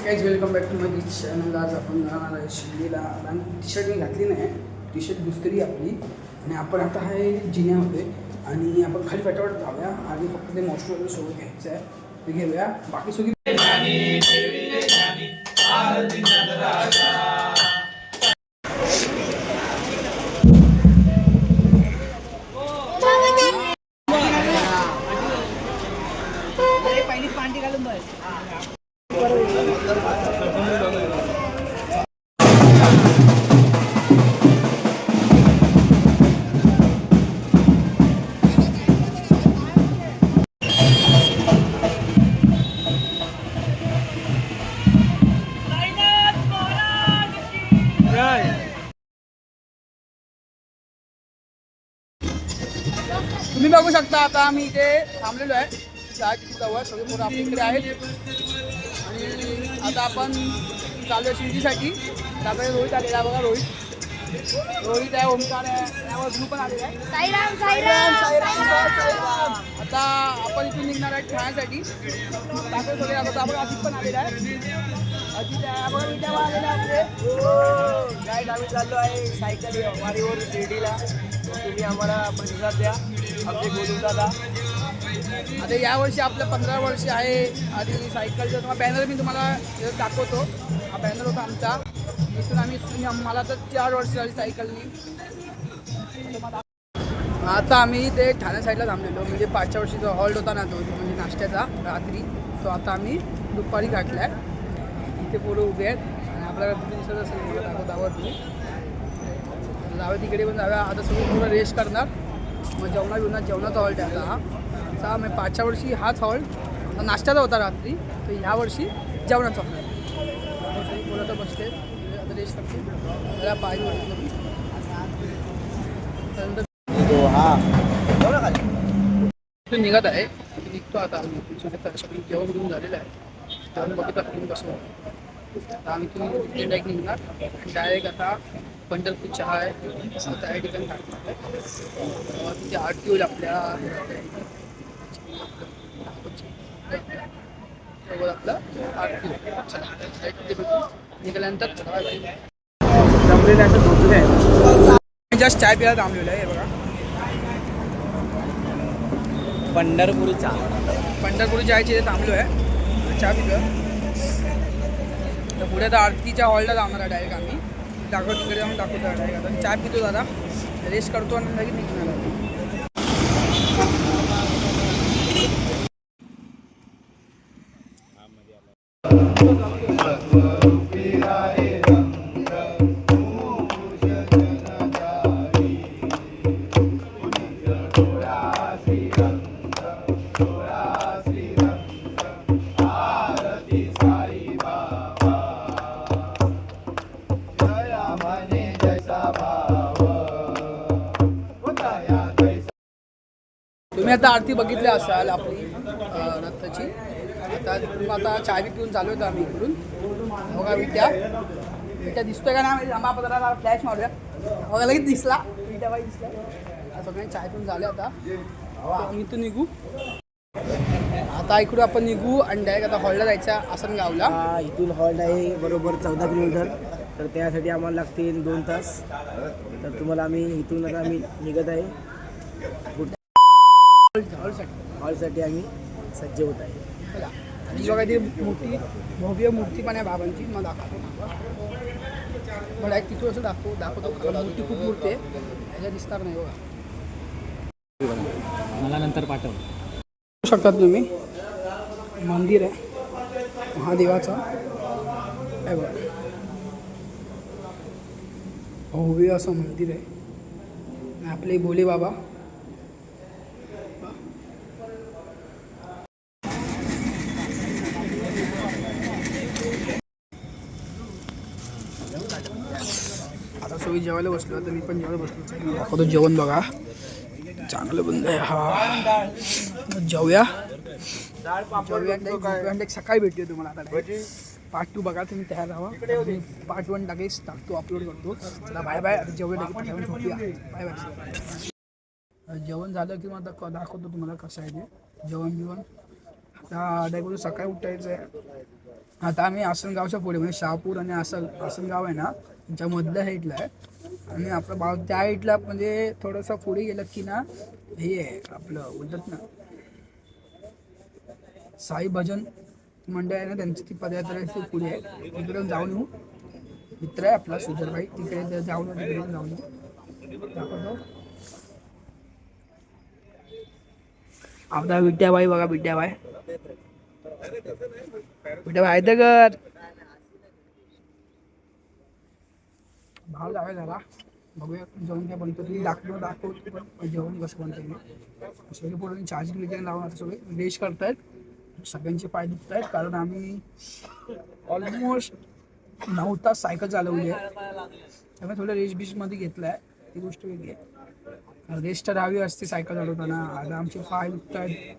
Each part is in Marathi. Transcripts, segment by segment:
Guys welcome back to my channel. आज आपण जाणार आहे शिर्डीला. आणि टी शर्ट मी घातली नाही, टी शर्ट दुसरी आपली. आणि आपण आता आहे जिन्यामध्ये आणि आपण खाली फटाफट जाऊया आणि फक्त ते मॉइश्चरायझर सोबत घ्यायचं आहे, ते घेऊया. बाकी सगळी पहिली पांडी घालून बस. तुम्ही बघू शकता आता आम्ही इथे थांबलेलो आहे चहाची जवळ. सगळे पोरं आपल्या इकडे आहेत आणि आता आपण चालू आहे शिर्डीसाठी. त्याकडे रोहित आलेला आहे, बघा रोहित आहे, ओमकार आहे, यावर ब्लू पण आलेला आहे. साईराम साईराम साईराम. आता आपण इथून निघणार आहे ठाण्यासाठी. त्याकडे सगळे आपण अजित पण आलेला आहे. अजित आहे बघा, इथे आलेला आपले काय आम्ही चाललो आहे सायकल वारीवर शिर्डीला. तुम्ही आम्हाला प्रतिसाद द्या, आमचे बोलू दादा. आता यावर्षी आपलं 15 वर्ष आहे आणि सायकलचा बॅनर मी तुम्हाला दाखवतो. हा बॅनर होता आमचा. इथून आम्ही मला तर 4 वर्ष झाली सायकलनी. आता आम्ही ते ठाणे साईडला थांबलेलो, म्हणजे 5च्या वर्षीचा हॉल्ट होता ना तो, म्हणजे नाश्त्याचा रात्री, तो आता आम्ही दुपारी गाठला आहे. इथे पोरं उभे आहेत आणि आपल्याला दिसत असेल दाखवतावर तुम्ही. जाऊया तिकडे पण जाऊया. आता सगळी पूर्ण रेस्ट करणार, मग जेवणाचा हॉल्ट आहे आता हा. आता मग 5च्या वर्षी हाच हॉल्ट आता नाश्त्याचा होता रात्री, तर ह्या वर्षी जेवणाचा हॉल्ट. सगळी पोरं तर बसले, आता रेस्ट करते. त्याला पाहिजे होतं निघत आहे. निघतो आता आम्ही सगळी जेवण घेऊन झालेलं आहे. जेवण बघितलं फिरून बसलो. आता आम्ही तुम्ही डायरेक्ट निघणार डायरेक्ट आता पंढरपूर चहा आहे त्या ठिकाणी टाकणार. तिथे आरती होईल आपल्या आपलं आरती होईल. चला निघाल्यानंतर जस्ट चाय प्यायला थांबलेलं आहे. हे बघा पंढरपुरी चहाची इथे थांबलो आहे. चहा पितो. तर पुढे आता आरतीच्या हॉलला जाणार आहे डायरेक्ट आम्ही. तिकडे जाऊन दाखवतो डायरेक्ट. आता चहा पितो दादा, रेस्ट करतो आणि लगेच निघणार. तुम्ही आता आरती बघितली असाल आपली रथाची. आता चाय पिऊन चालू होतं आम्ही इकडून. बघा विट्या दिसतोय का नाही आम्हा पत्राला फ्लॅश मारूया. बघा लगेच दिसला विट्याबाई दिसला. सगळ्यांनी चाय पिऊन झाले. आता आम्ही इथून निघू. आता इकडून आपण निघू आणि डायरेक्ट आता हॉलला जायचा आसनगावला. इथून हॉल्ट आहे बरोबर 14 किलोमीटर. तर त्यासाठी आम्हाला लागतील 2 तास. तर तुम्हाला आम्ही इथून आता आम्ही निघत आहे. हॉलसाठी आम्ही सज्ज होत आहे. आणि बघा ती मोठी भव्य मूर्ती पण आहे बाबांची. मग दाखवतो मला एक तिथून असं दाखवतो. मोठी खूप मूर्ती आहे, ह्याच्या दिसणार नाही बघा. मला नंतर पाठव शकतात तुम्ही. मंदिर आहे महादेवाचं आहे बघा. भव्य असं मंदिर आहे. आपले भोले बाबा. आता सगळी जेवायला बसलो, तर मी पण जेवायला बसलो. दाखवतो जेवण बघा, चांगलं बनलं आहे. हा जेवूया सकाळी भेटूया तुम्हाला. आता पार्ट 2 बघा, तुम्ही तयार राहा. पार्ट 1 लगेच टाकतो, अपलोड करतो. चला बाय बाय. आता जेवूया लगेच झोपूया. Bye bye. जेवण झालं की मग दाखवतो तुम्हाला कसं आहे ते जेवण. आता डायरेक्ट सकाळी उठायचं आहे. आता आम्ही आसनगावच्या पुढे म्हणजे शहापूर आणि आसनगाव आहे ना त्यांच्या मधल्या साईडला आहे आणि आपलं भाव त्या साईडला म्हणजे थोडंसं पुढे गेलं की ना हे आहे आपलं बोलतात ना साई भजन मंडळ आहे ना त्यांची ती पदयात्रा पुढे आहे तिकडे जाऊन येऊ. मित्र आहे आपला सुधरबाई तिकडे जाऊन तिकडे जाऊन येऊ दाखवतो. आपला विद्याबाई बघा विद्याबाई हैदगर भाव जावे जरा बघूया जेवण काय बनतो तुम्ही दाखवतो पण जेवण कसं बनतं मी सगळे पुढे चार्जिंग वगैरे लावून आता सगळे रेश करतायत सगळ्यांचे पाय दुखत आहेत कारण आम्ही ऑलमोस्ट 9 तास सायकल चालवली आहे त्यामुळे थोडं रेस बीचमध्ये घेतलं आहे ती गोष्ट वेगळी आहे. रेस तर हवी असते सायकल चालवताना. आता आमचे पाय दुखत आहेत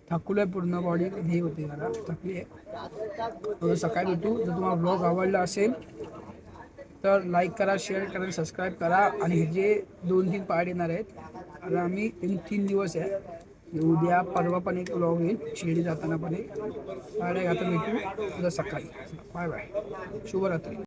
थकलो आहे पूर्ण बॉडी हे होते जरा थकली आहे. सकाळी भेटू. जर तुम्हाला ब्लॉग आवडला असेल तर लाईक करा शेअर करा आणि सबस्क्राईब करा. आणि हे जे 2-3 पार्ट येणार आहेत आता आम्ही 3 दिवस आहे उद्या परवा पण एक ब्लॉग येईल शिर्डी जाताना पण एक आता भेटू उद्या सकाळी. बाय बाय शुभरात्री.